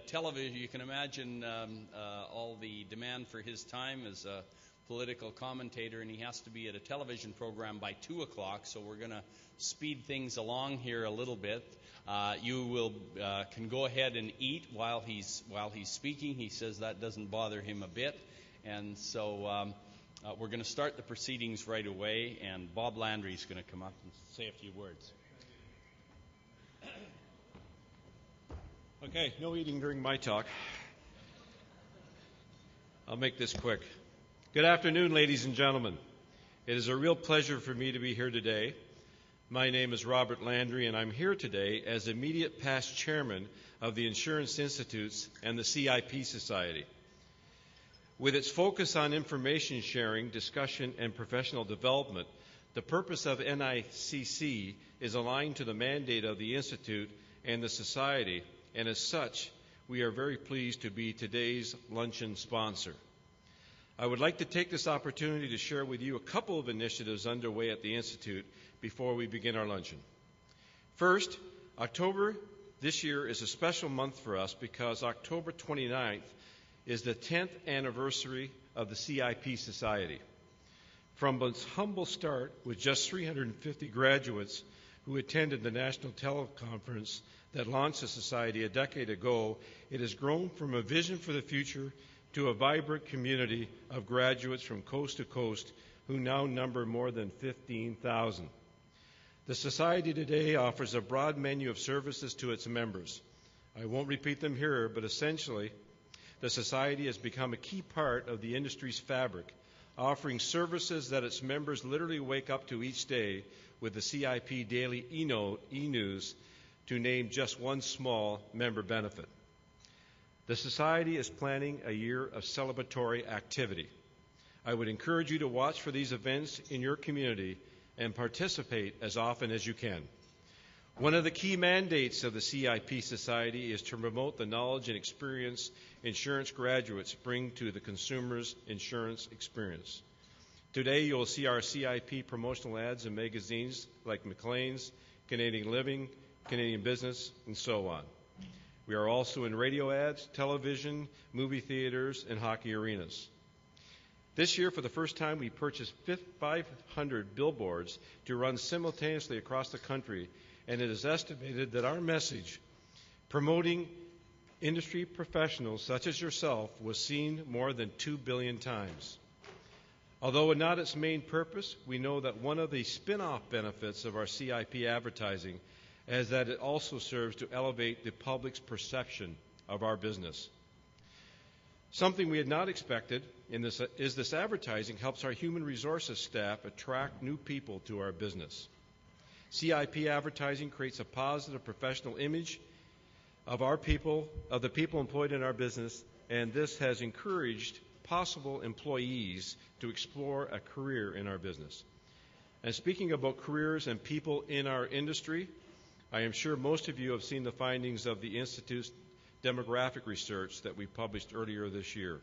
television, you can imagine all the demand for his time as a political commentator, and he has to be at a television program by 2 o'clock, so we're going to speed things along here a little bit. You will can go ahead and eat while he's speaking. He says that doesn't bother him a bit, and so we're going to start the proceedings right away, and Bob Landry is going to come up and say a few words. Okay, no eating during my talk. I'll make this quick. Good afternoon, ladies and gentlemen. It is a real pleasure for me to be here today. My name is Robert Landry, and I'm here today as immediate past chairman of the Insurance Institutes and the CIP Society. With its focus on information sharing, discussion, and professional development, the purpose of NICC is aligned to the mandate of the Institute and the Society, and as such, we are very pleased to be today's luncheon sponsor. I would like to take this opportunity to share with you a couple of initiatives underway at the Institute before we begin our luncheon. First, October this year is a special month for us because October 29th is the 10th anniversary of the CIP Society. From its humble start with just 350 graduates who attended the National Teleconference that launched the Society a decade ago, it has grown from a vision for the future to a vibrant community of graduates from coast to coast who now number more than 15,000. The Society today offers a broad menu of services to its members. I won't repeat them here, but essentially, the Society has become a key part of the industry's fabric, offering services that its members literally wake up to each day with the CIP Daily e-News, to name just one small member benefit. The Society is planning a year of celebratory activity. I would encourage you to watch for these events in your community and participate as often as you can. One of the key mandates of the CIP Society is to promote the knowledge and experience insurance graduates bring to the consumer's insurance experience. Today, you'll see our CIP promotional ads in magazines like Maclean's, Canadian Living, Canadian Business, and so on. We are also in radio ads, television, movie theaters, and hockey arenas. This year, for the first time, we purchased 500 billboards to run simultaneously across the country, and it is estimated that our message, promoting industry professionals such as yourself, was seen more than 2 billion times. Although not its main purpose, we know that one of the spin-off benefits of our CIP advertising is that it also serves to elevate the public's perception of our business. Something we had not expected is this advertising helps our human resources staff attract new people to our business. CIP advertising creates a positive professional image of our people, of the people employed in our business, and this has encouraged possible employees to explore a career in our business. And speaking about careers and people in our industry, I am sure most of you have seen the findings of the Institute's demographic research that we published earlier this year.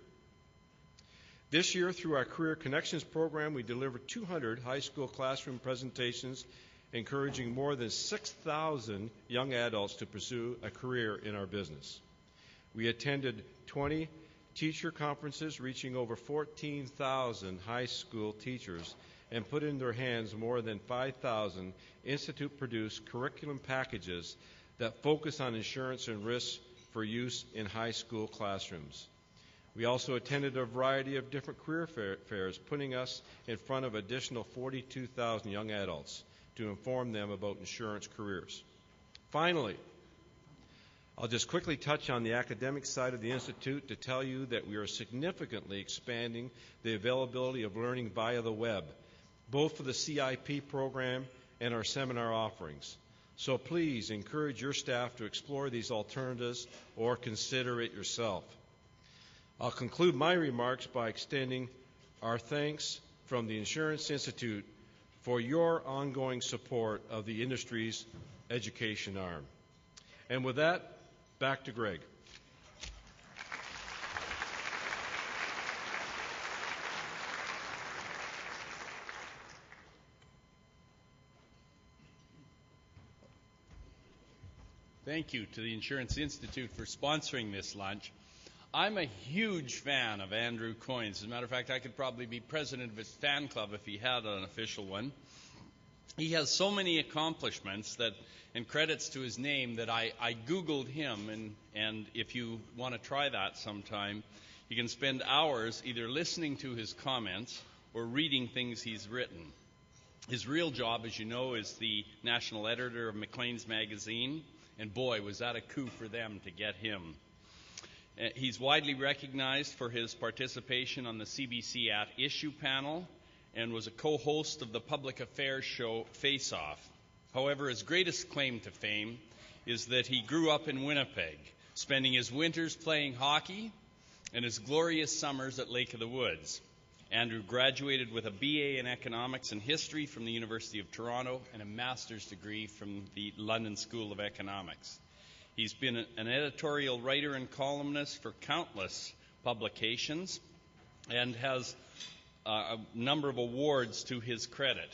This year, through our Career Connections program, we delivered 200 high school classroom presentations, encouraging more than 6,000 young adults to pursue a career in our business. We attended 20 teacher conferences, reaching over 14,000 high school teachers, and put in their hands more than 5,000 Institute-produced curriculum packages that focus on insurance and risks for use in high school classrooms. We also attended a variety of different career fairs, putting us in front of additional 42,000 young adults to inform them about insurance careers. Finally, I'll just quickly touch on the academic side of the Institute to tell you that we are significantly expanding the availability of learning via the web, both for the CIP program and our seminar offerings. So please encourage your staff to explore these alternatives or consider it yourself. I'll conclude my remarks by extending our thanks from the Insurance Institute for your ongoing support of the industry's education arm. And with that, back to Greg. Thank you to the Insurance Institute for sponsoring this lunch. I'm a huge fan of Andrew Coyne. As a matter of fact, I could probably be president of his fan club if he had an official one. He has so many accomplishments and credits to his name that I Googled him, and if you want to try that sometime, you can spend hours either listening to his comments or reading things he's written. His real job, as you know, is the national editor of Maclean's magazine, and boy, was that a coup for them to get him. He's widely recognized for his participation on the CBC At Issue panel and was a co-host of the public affairs show Face Off. However, his greatest claim to fame is that he grew up in Winnipeg, spending his winters playing hockey and his glorious summers at Lake of the Woods. Andrew graduated with a BA in Economics and History from the University of Toronto and a master's degree from the London School of Economics. He's been an editorial writer and columnist for countless publications and has a number of awards to his credit.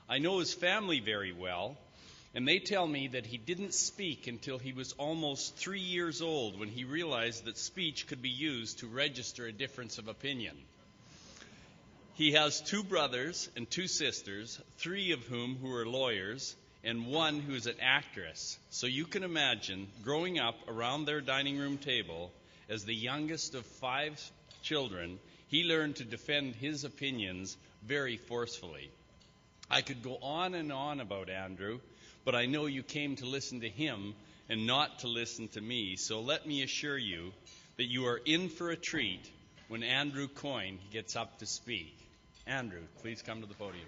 I know his family very well, and they tell me that he didn't speak until he was almost 3 years old when he realized that speech could be used to register a difference of opinion. He has 2 brothers and 2 sisters, 3 of whom who are lawyers, and 1 who is an actress. So you can imagine growing up around their dining room table as the youngest of 5 children, he learned to defend his opinions very forcefully. I could go on and on about Andrew, but I know you came to listen to him and not to listen to me. So let me assure you that you are in for a treat when Andrew Coyne gets up to speak. Andrew, please come to the podium.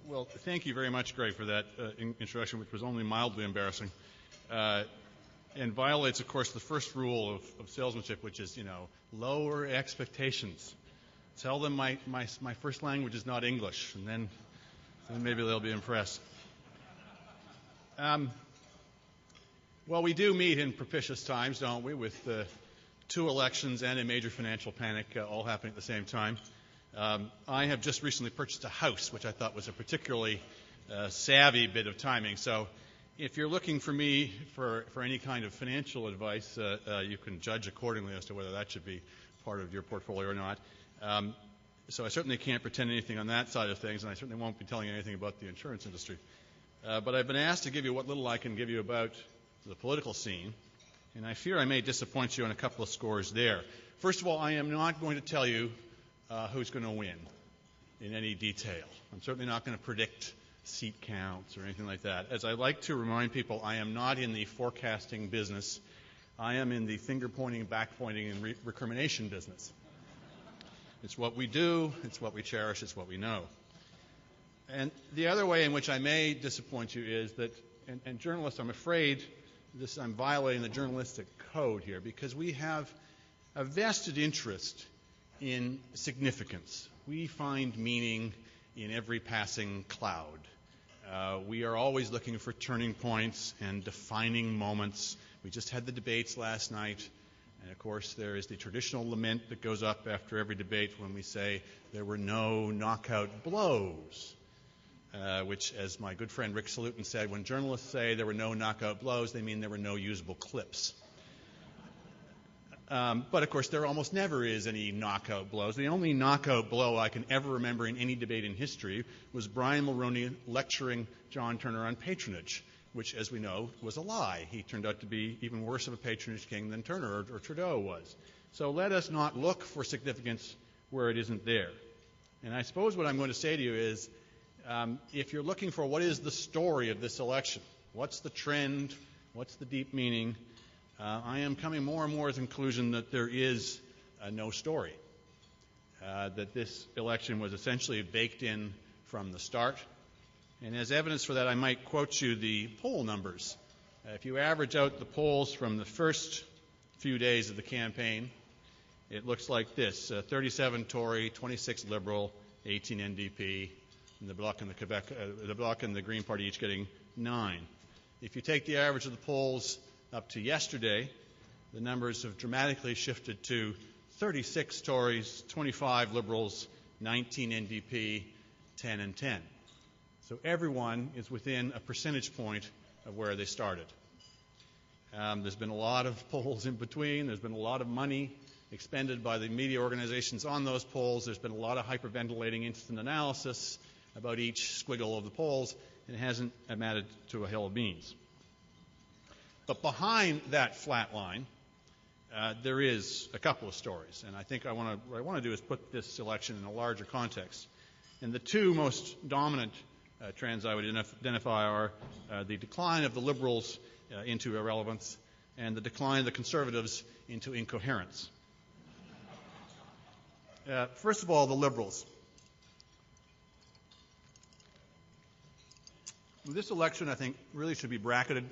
Well, thank you very much, Greg, for that introduction, which was only mildly embarrassing, and violates, of course, the first rule of salesmanship, which is, lower expectations. Tell them my first language is not English, and then maybe they'll be impressed. Well, we do meet in propitious times, don't we, with 2 elections and a major financial panic all happening at the same time. I have just recently purchased a house, which I thought was a particularly savvy bit of timing. So if you're looking for me for any kind of financial advice, you can judge accordingly as to whether that should be part of your portfolio or not. So I certainly can't pretend anything on that side of things, and I certainly won't be telling you anything about the insurance industry. But I've been asked to give you what little I can give you about the political scene, and I fear I may disappoint you on a couple of scores there. First of all, I am not going to tell you who's going to win in any detail. I'm certainly not going to predict seat counts or anything like that. As I like to remind people, I am not in the forecasting business. I am in the finger-pointing, back-pointing, and recrimination business. It's what we do, it's what we cherish, it's what we know. And the other way in which I may disappoint you is that, and journalists, I'm afraid I'm violating the journalistic code here, because we have a vested interest in significance. We find meaning in every passing cloud. We are always looking for turning points and defining moments. We just had the debates last night. And, of course, there is the traditional lament that goes up after every debate when we say there were no knockout blows, which, as my good friend Rick Salutin said, when journalists say there were no knockout blows, they mean there were no usable clips. But, of course, there almost never is any knockout blows. The only knockout blow I can ever remember in any debate in history was Brian Mulroney lecturing John Turner on patronage, which, as we know, was a lie. He turned out to be even worse of a patronage king than Turner or Trudeau was. So let us not look for significance where it isn't there. And I suppose what I'm going to say to you is, if you're looking for what is the story of this election, what's the trend, what's the deep meaning, I am coming more and more to the conclusion that there is no story, that this election was essentially baked in from the start. And as evidence for that, I might quote you the poll numbers. If you average out the polls from the first few days of the campaign, it looks like this: 37 Tory, 26 Liberal, 18 NDP, and the Bloc and the Green Party each getting 9. If you take the average of the polls up to yesterday, the numbers have dramatically shifted to 36 Tories, 25 Liberals, 19 NDP, 10 and 10. So everyone is within a percentage point of where they started. There's been a lot of polls in between. There's been a lot of money expended by the media organizations on those polls. There's been a lot of hyperventilating instant analysis about each squiggle of the polls, and it hasn't amounted to a hill of beans. But behind that flat line, there is a couple of stories, and I think what I want to do is put this election in a larger context. And the two most dominant trends I would identify are the decline of the Liberals into irrelevance and the decline of the Conservatives into incoherence. First of all, the Liberals. This election, I think, really should be bracketed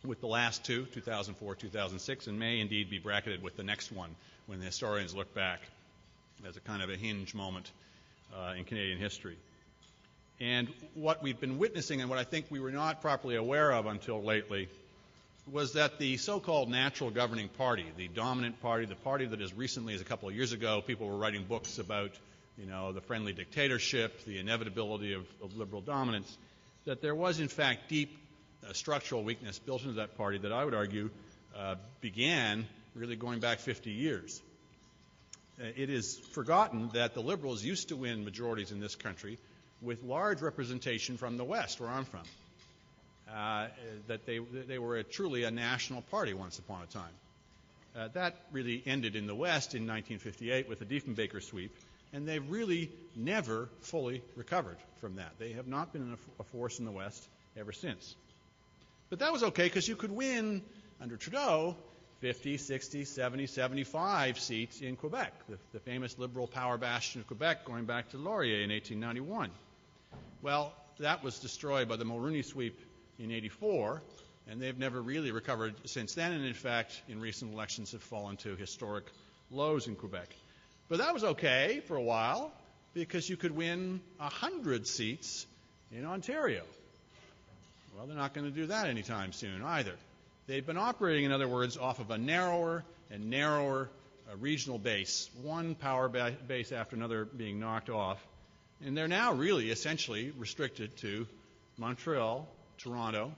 with the last two, 2004, 2006, and may indeed be bracketed with the next one when the historians look back as a kind of a hinge moment in Canadian history. And what we've been witnessing, and what I think we were not properly aware of until lately, was that the so-called natural governing party, the dominant party, the party that as recently as a couple of years ago people were writing books about, the friendly dictatorship, the inevitability of liberal dominance, that there was in fact deep structural weakness built into that party that I would argue began really going back 50 years. It is forgotten that the Liberals used to win majorities in this country with large representation from the West, where I'm from. That they were truly a national party once upon a time. That really ended in the West in 1958 with the Diefenbaker sweep, and they've really never fully recovered from that. They have not been a force in the West ever since. But that was okay because you could win under Trudeau 50, 60, 70, 75 seats in Quebec, the famous Liberal power bastion of Quebec going back to Laurier in 1891. Well, that was destroyed by the Mulroney sweep in 84, and they've never really recovered since then, and in fact, in recent elections have fallen to historic lows in Quebec. But that was okay for a while because you could win 100 seats in Ontario. Well, they're not going to do that anytime soon either. They've been operating, in other words, off of a narrower and narrower regional base, one power base after another being knocked off. And they're now really essentially restricted to Montreal, Toronto.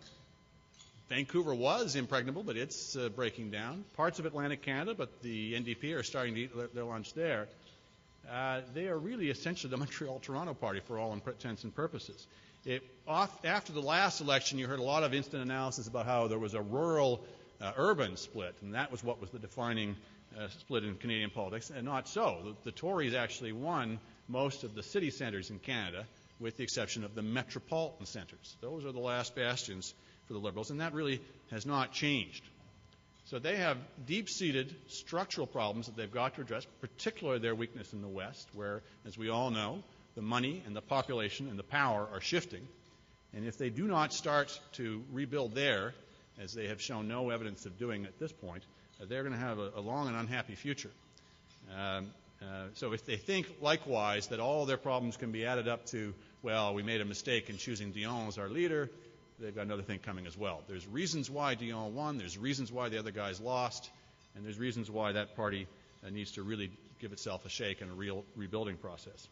Vancouver was impregnable, but it's breaking down. Parts of Atlantic Canada, but the NDP are starting to eat their lunch there. They are really essentially the Montreal-Toronto party for all intents and purposes. After the last election, you heard a lot of instant analysis about how there was a rural-urban split, and that was what was the defining split in Canadian politics, and not so. The Tories actually won most of the city centres in Canada, with the exception of the metropolitan centres. Those are the last bastions for the Liberals, and that really has not changed. So they have deep-seated structural problems that they've got to address, particularly their weakness in the West, where, as we all know, the money and the population and the power are shifting. And if they do not start to rebuild there, as they have shown no evidence of doing at this point, they're going to have a long and unhappy future. So if they think, likewise, that all their problems can be added up to, well, we made a mistake in choosing Dion as our leader, they've got another thing coming as well. There's reasons why Dion won, there's reasons why the other guys lost, and there's reasons why that party needs to really give itself a shake in a real rebuilding process.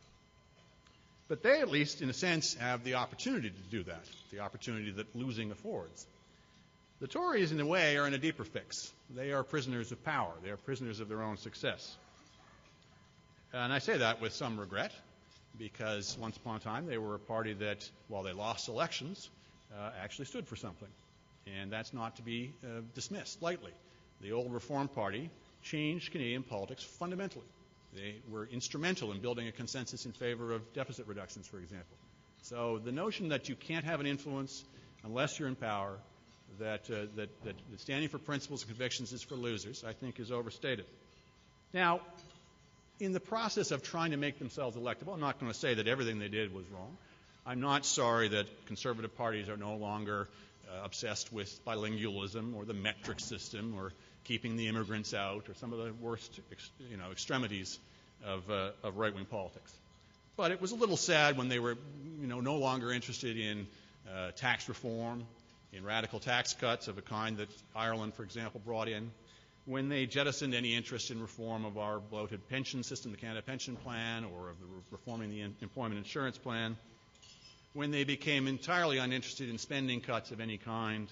But they, at least, in a sense, have the opportunity to do that, the opportunity that losing affords. The Tories, in a way, are in a deeper fix. They are prisoners of power. They are prisoners of their own success. And I say that with some regret, because once upon a time they were a party that, while they lost elections, actually stood for something. And that's not to be dismissed lightly. The old Reform Party changed Canadian politics fundamentally. They were instrumental in building a consensus in favor of deficit reductions, for example. So the notion that you can't have an influence unless you're in power, that standing for principles and convictions is for losers, I think is overstated. Now, in the process of trying to make themselves electable, I'm not going to say that everything they did was wrong. I'm not sorry that conservative parties are no longer obsessed with bilingualism or the metric system or keeping the immigrants out or some of the worst extremities of right-wing politics. But it was a little sad when they were no longer interested in tax reform, in radical tax cuts of a kind that Ireland, for example, brought in, when they jettisoned any interest in reform of our bloated pension system, the Canada Pension Plan, or of reforming the Employment Insurance Plan, when they became entirely uninterested in spending cuts of any kind,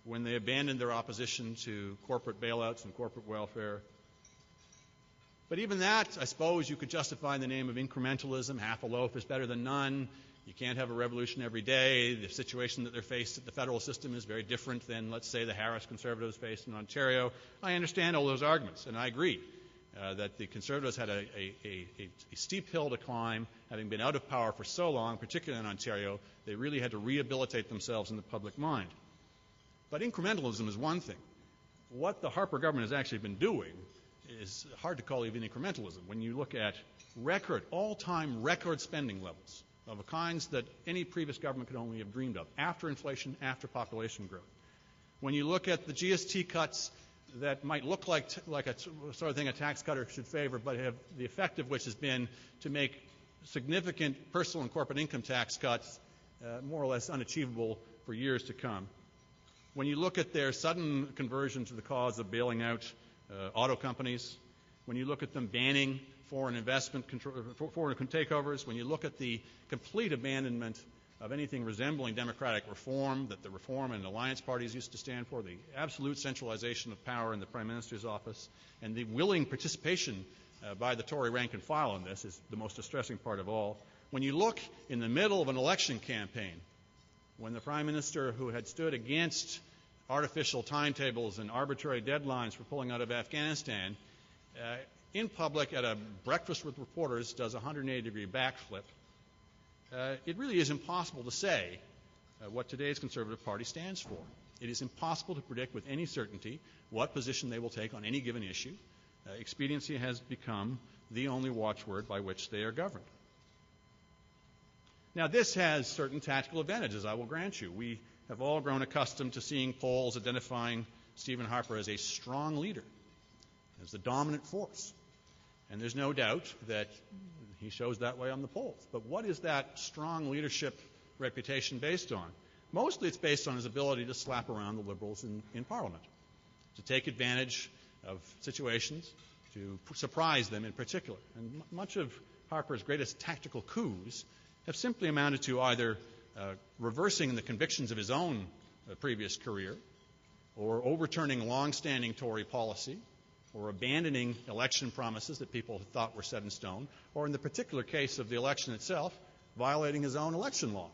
when they abandoned their opposition to corporate bailouts and corporate welfare. But even that, I suppose, you could justify in the name of incrementalism. Half a loaf is better than none. You can't have a revolution every day. The situation that they're faced at the federal system is very different than, let's say, the Harris Conservatives faced in Ontario. I understand all those arguments, and I agree that the Conservatives had a steep hill to climb, having been out of power for so long, particularly in Ontario. They really had to rehabilitate themselves in the public mind. But incrementalism is one thing. What the Harper government has actually been doing is hard to call even incrementalism. When you look at all-time record spending levels of the kinds that any previous government could only have dreamed of, after inflation, after population growth. When you look at the GST cuts that might look like a sort of thing a tax cutter should favor, but have the effect of which has been to make significant personal and corporate income tax cuts more or less unachievable for years to come. When you look at their sudden conversion to the cause of bailing out auto companies, when you look at them banning foreign investment control, foreign takeovers, when you look at the complete abandonment of anything resembling democratic reform that the Reform and Alliance parties used to stand for, the absolute centralization of power in the Prime Minister's office, and the willing participation by the Tory rank and file on this is the most distressing part of all. When you look in the middle of an election campaign, when the Prime Minister, who had stood against artificial timetables and arbitrary deadlines for pulling out of Afghanistan, in public at a breakfast with reporters does a 180-degree backflip, it really is impossible to say what today's Conservative Party stands for. It is impossible to predict with any certainty what position they will take on any given issue. Expediency has become the only watchword by which they are governed. Now, this has certain tactical advantages, I will grant you. We have all grown accustomed to seeing polls identifying Stephen Harper as a strong leader, as the dominant force. And there's no doubt that he shows that way on the polls. But what is that strong leadership reputation based on? Mostly it's based on his ability to slap around the Liberals in Parliament, to take advantage of situations, to surprise them in particular. And much of Harper's greatest tactical coups have simply amounted to either reversing the convictions of his own previous career, or overturning long-standing Tory policy, or abandoning election promises that people thought were set in stone, or in the particular case of the election itself, violating his own election law.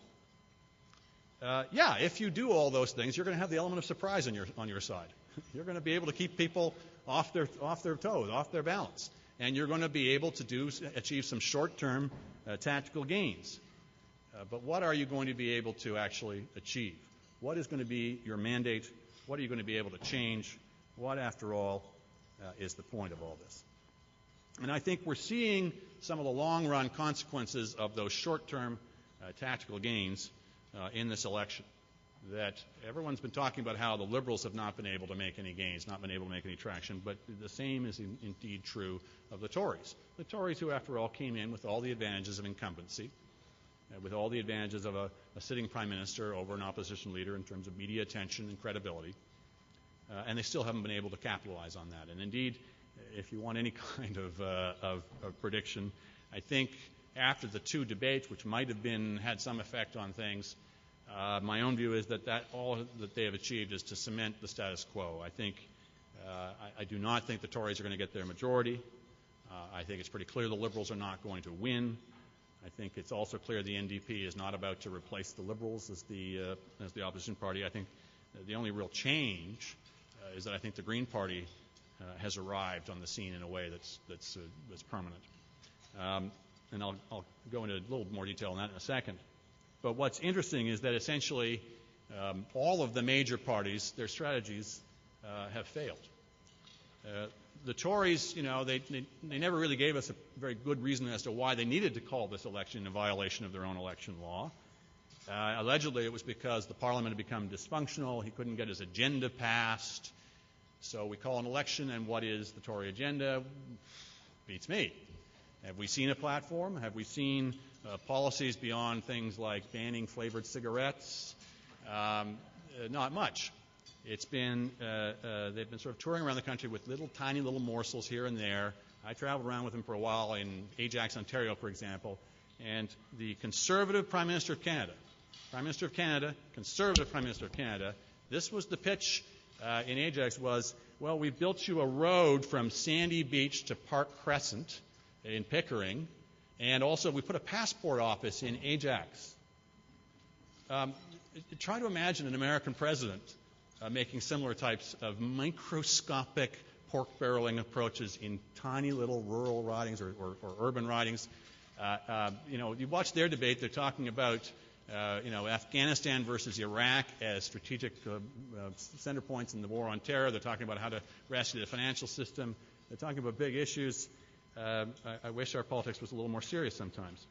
If you do all those things, you're going to have the element of surprise on your side. You're going to be able to keep people off their toes, off their balance, and you're going to be able to achieve some short-term tactical gains. But what are you going to be able to actually achieve? What is going to be your mandate? What are you going to be able to change? What, after all, is the point of all this? And I think we're seeing some of the long-run consequences of those short-term tactical gains in this election. That everyone's been talking about how the Liberals have not been able to make any gains, not been able to make any traction, but the same is indeed true of the Tories. The Tories who, after all, came in with all the advantages of incumbency, with all the advantages of a sitting Prime Minister over an opposition leader in terms of media attention and credibility, and they still haven't been able to capitalize on that. And indeed, if you want any kind of prediction, I think after the two debates, which might have had some effect on things, my own view is that all that they have achieved is to cement the status quo. I think I do not think the Tories are going to get their majority. I think it's pretty clear the Liberals are not going to win. I think it's also clear the NDP is not about to replace the Liberals as the opposition party. I think the only real change is that I think the Green Party has arrived on the scene in a way that's permanent. And I'll go into a little more detail on that in a second. But what's interesting is that essentially all of the major parties, their strategies have failed. The Tories, they never really gave us a very good reason as to why they needed to call this election in violation of their own election law. Allegedly, it was because the Parliament had become dysfunctional. He couldn't get his agenda passed. So we call an election, and what is the Tory agenda? Beats me. Have we seen a platform? Have we seen policies beyond things like banning flavored cigarettes? Not much. It's been they've been sort of touring around the country with tiny little morsels here and there. I traveled around with them for a while in Ajax, Ontario, for example, and the Conservative Prime Minister of Canada, Conservative Prime Minister of Canada, this was the pitch in Ajax was, well, we built you a road from Sandy Beach to Park Crescent in Pickering, and also we put a passport office in Ajax. Try to imagine an American president making similar types of microscopic pork barreling approaches in tiny little rural ridings or urban ridings. You watch their debate, they're talking about Afghanistan versus Iraq as strategic center points in the war on terror. They're talking about how to rescue the financial system. They're talking about big issues. I wish our politics was a little more serious sometimes.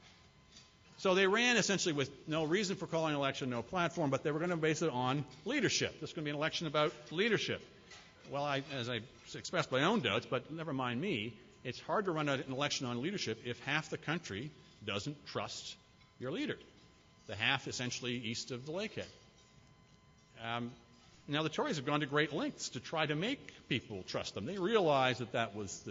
So they ran essentially with no reason for calling an election, no platform, but they were going to base it on leadership. This is going to be an election about leadership. Well, as I expressed my own doubts, but never mind me, it's hard to run an election on leadership if half the country doesn't trust your leader, the half essentially east of the lakehead. Now, the Tories have gone to great lengths to try to make people trust them. They realized that was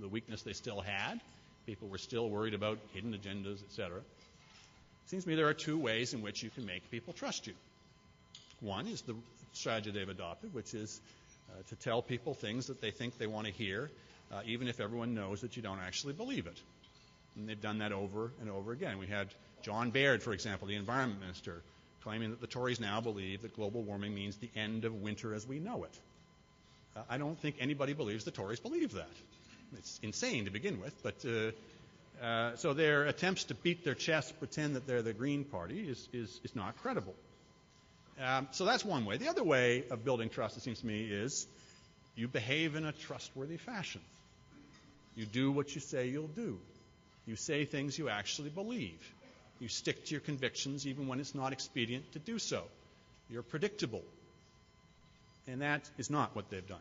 the weakness they still had. People were still worried about hidden agendas, etc. It seems to me there are two ways in which you can make people trust you. One is the strategy they've adopted, which is to tell people things that they think they want to hear, even if everyone knows that you don't actually believe it. And they've done that over and over again. We had John Baird, for example, the Environment Minister, claiming that the Tories now believe that global warming means the end of winter as we know it. I don't think anybody believes the Tories believe that. It's insane to begin with, but so their attempts to beat their chest, pretend that they're the Green Party, is not credible. So that's one way. The other way of building trust, it seems to me, is you behave in a trustworthy fashion. You do what you say you'll do. You say things you actually believe. You stick to your convictions even when it's not expedient to do so. You're predictable. And that is not what they've done.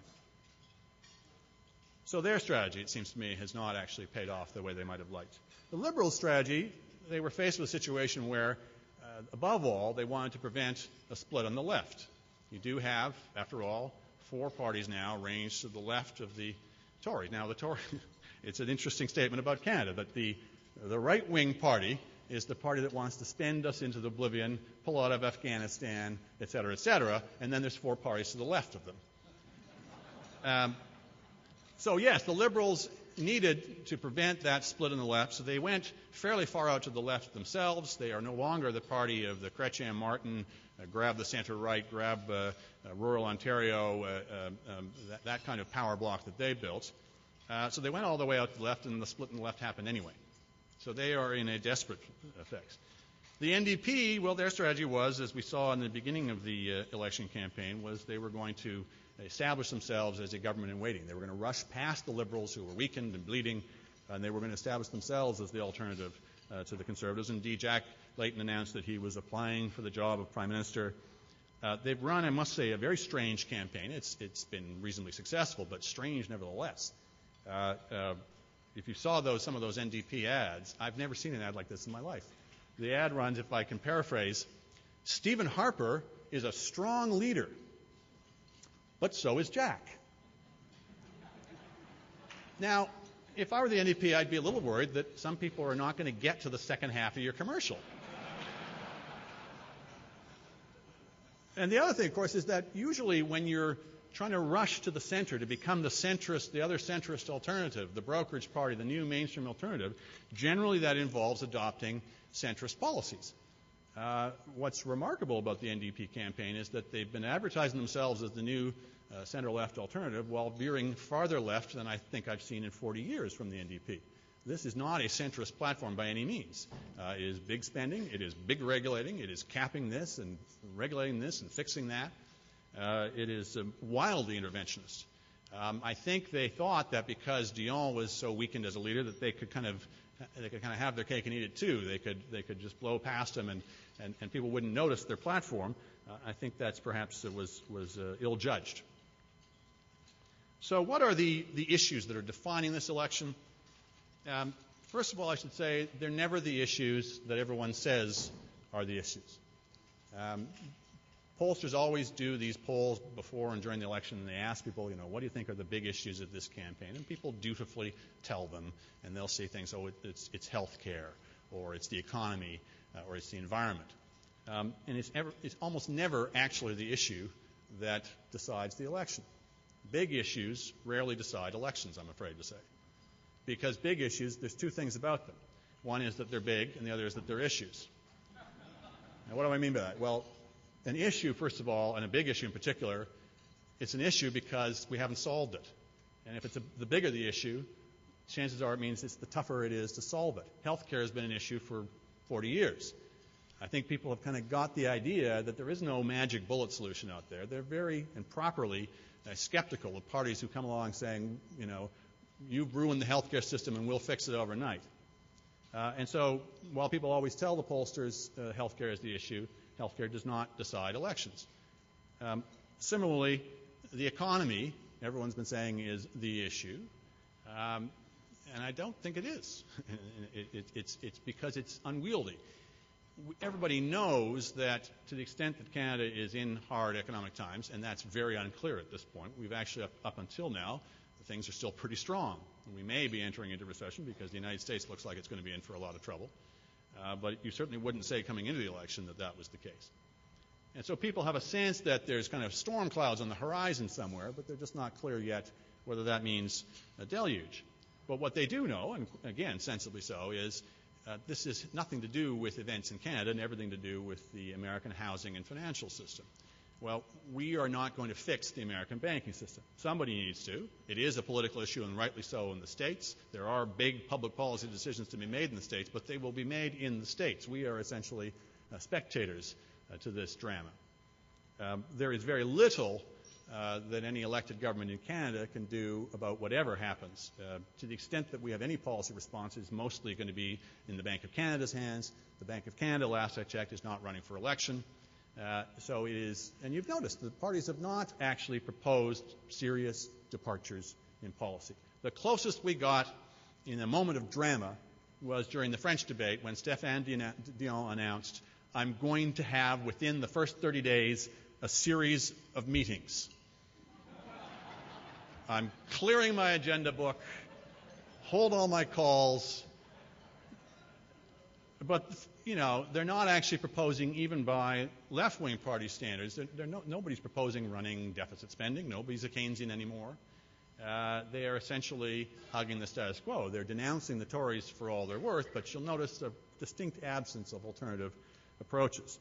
So their strategy, it seems to me, has not actually paid off the way they might have liked. The Liberals' strategy, they were faced with a situation where, above all, they wanted to prevent a split on the left. You do have, after all, 4 parties now ranged to the left of the Tories. Now, the Tories, it's an interesting statement about Canada, that the right-wing party is the party that wants to spend us into the oblivion, pull out of Afghanistan, et cetera, and then there's 4 parties to the left of them. So, yes, the Liberals needed to prevent that split on the left, so they went fairly far out to the left themselves. They are no longer the party of the Chrétien-Martin, grab the centre-right, grab rural Ontario, that kind of power block that they built. So they went all the way out to the left, and the split in the left happened anyway. So they are in a desperate fix. The NDP, well, their strategy was, as we saw in the beginning of the election campaign, was they were going to establish themselves as a government in waiting. They were going to rush past the Liberals who were weakened and bleeding, and they were going to establish themselves as the alternative to the Conservatives. Indeed, Jack Layton announced that he was applying for the job of Prime Minister. They've run, I must say, a very strange campaign. It's been reasonably successful, but strange nevertheless. If you saw some of those NDP ads, I've never seen an ad like this in my life. The ad runs, if I can paraphrase, Stephen Harper is a strong leader, but so is Jack. Now, if I were the NDP, I'd be a little worried that some people are not going to get to the second half of your commercial. And the other thing, of course, is that usually when you're trying to rush to the center to become the centrist, the other centrist alternative, the brokerage party, the new mainstream alternative, generally that involves adopting centrist policies. What's remarkable about the NDP campaign is that they've been advertising themselves as the new center-left alternative while veering farther left than I think I've seen in 40 years from the NDP. This is not a centrist platform by any means. It is big spending, it is big regulating, it is capping this and regulating this and fixing that. It is wildly interventionist. I think they thought that because Dion was so weakened as a leader that they could kind of have their cake and eat it too. They could just blow past him and people wouldn't notice their platform. I think that's perhaps was ill-judged. So what are the issues that are defining this election? First of all, I should say they're never the issues that everyone says are the issues. Pollsters always do these polls before and during the election, and they ask people, what do you think are the big issues of this campaign? And people dutifully tell them, and they'll say things, it's health care, or it's the economy, or it's the environment. And it's almost never actually the issue that decides the election. Big issues rarely decide elections, I'm afraid to say. Because big issues, there's two things about them. One is that they're big, and the other is that they're issues. Now, what do I mean by that? Well, an issue, first of all, and a big issue in particular, it's an issue because we haven't solved it. And if it's the bigger the issue, chances are it means the tougher it is to solve it. Healthcare has been an issue for 40 years. I think people have kind of got the idea that there is no magic bullet solution out there. They're very and properly skeptical of parties who come along saying, you've ruined the healthcare system and we'll fix it overnight. And so while people always tell the pollsters healthcare is the issue, healthcare does not decide elections. Similarly, the economy, everyone's been saying, is the issue. And I don't think it is. It's because it's unwieldy. Everybody knows that to the extent that Canada is in hard economic times, and that's very unclear at this point, we've actually, up until now, things are still pretty strong. We may be entering into recession because the United States looks like it's going to be in for a lot of trouble. But you certainly wouldn't say coming into the election that was the case. And so people have a sense that there's kind of storm clouds on the horizon somewhere, but they're just not clear yet whether that means a deluge. But what they do know, and again, sensibly so, is this is nothing to do with events in Canada and everything to do with the American housing and financial system. Well, we are not going to fix the American banking system. Somebody needs to. It is a political issue, and rightly so, in the States. There are big public policy decisions to be made in the States, but they will be made in the States. We are essentially spectators to this drama. There is very little that any elected government in Canada can do about whatever happens. To the extent that we have any policy response, it's mostly going to be in the Bank of Canada's hands. The Bank of Canada, last I checked, is not running for election. So it is, and you've noticed the parties have not actually proposed serious departures in policy. The closest we got in a moment of drama was during the French debate when Stéphane Dion announced, I'm going to have, within the first 30 days, a series of meetings. I'm clearing my agenda book, hold all my calls. But, they're not actually proposing, even by left-wing party standards, nobody's proposing running deficit spending. Nobody's a Keynesian anymore. They are essentially hugging the status quo. They're denouncing the Tories for all they're worth, but you'll notice a distinct absence of alternative approaches.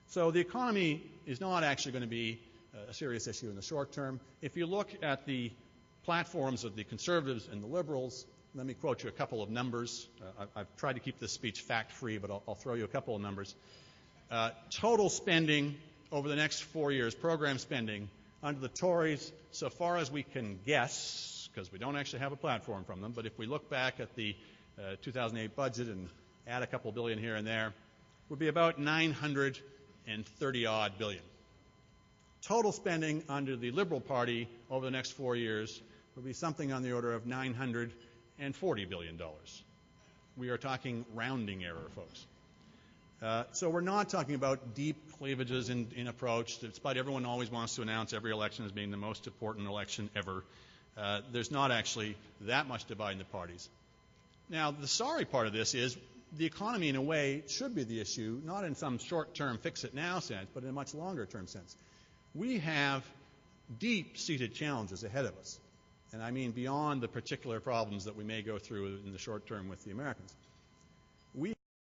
So the economy is not actually going to be a serious issue in the short term. If you look at the platforms of the Conservatives and the Liberals, let me quote you a couple of numbers. I've tried to keep this speech fact-free, but I'll throw you a couple of numbers. Total spending over the next 4 years, program spending, under the Tories, so far as we can guess, because we don't actually have a platform from them, but if we look back at the 2008 budget and add a couple billion here and there, would be about $930-odd billion. Total spending under the Liberal Party over the next 4 years would be something on the order of $940 billion. We are talking rounding error, folks. So we're not talking about deep cleavages in approach, despite everyone always wants to announce every election as being the most important election ever. There's not actually that much dividing the parties. Now, the sorry part of this is the economy, in a way, should be the issue, not in some short-term fix-it-now sense, but in a much longer-term sense. We have deep-seated challenges ahead of us. And I mean beyond the particular problems that we may go through in the short term with the Americans.